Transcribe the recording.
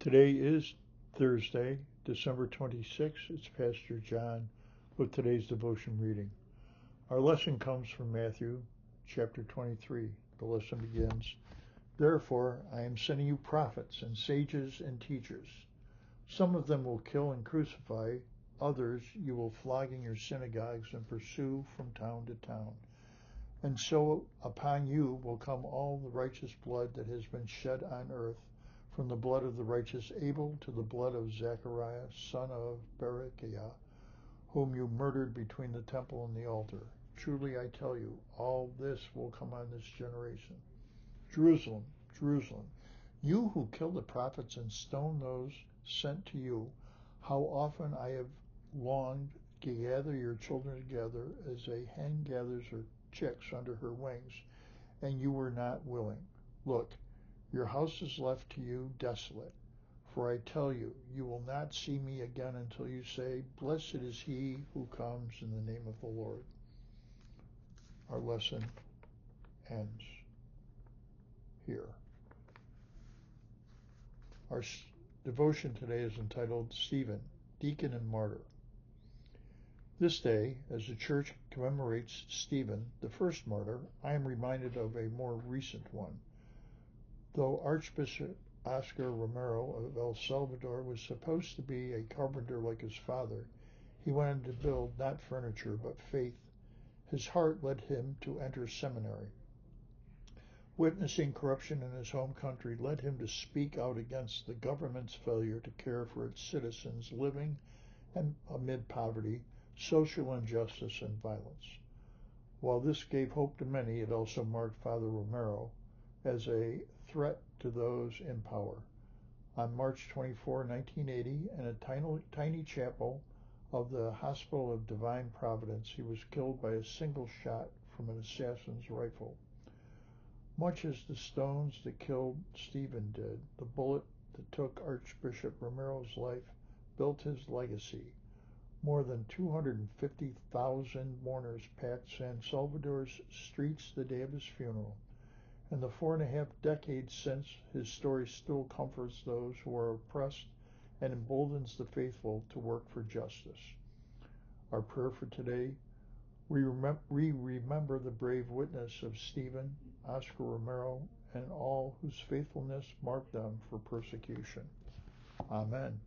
Today is Thursday, December 26th. It's Pastor John with today's devotion reading. Our lesson comes from Matthew chapter 23. The lesson begins, "Therefore I am sending you prophets and sages and teachers. Some of them will kill and crucify, others you will flog in your synagogues and pursue from town to town. And so upon you will come all the righteous blood that has been shed on earth, from the blood of the righteous Abel to the blood of Zechariah, son of Berechiah, whom you murdered between the temple and the altar. Truly I tell you, all this will come on this generation. Jerusalem, Jerusalem, you who kill the prophets and stone those sent to you, how often I have longed to gather your children together as a hen gathers her chicks under her wings, and you were not willing. Look, your house is left to you desolate. For I tell you, you will not see me again until you say, Blessed is he who comes in the name of the Lord." Our lesson ends here. Our devotion today is entitled Stephen, Deacon and Martyr. This day, as the church commemorates Stephen, the first martyr, I am reminded of a more recent one. Though Archbishop Oscar Romero of El Salvador was supposed to be a carpenter like his father, he wanted to build not furniture but faith. His heart led him to enter seminary. Witnessing corruption in his home country led him to speak out against the government's failure to care for its citizens living amid poverty, social injustice, and violence. While this gave hope to many, it also marked Father Romero as a threat to those in power. On March 24, 1980, in a tiny chapel of the Hospital of Divine Providence, he was killed by a single shot from an assassin's rifle. Much as the stones that killed Stephen did, the bullet that took Archbishop Romero's life built his legacy. More than 250,000 mourners packed San Salvador's streets the day of his funeral. In the 4.5 decades since, his story still comforts those who are oppressed and emboldens the faithful to work for justice. Our prayer for today, we remember the brave witness of Stephen, Oscar Romero, and all whose faithfulness marked them for persecution. Amen.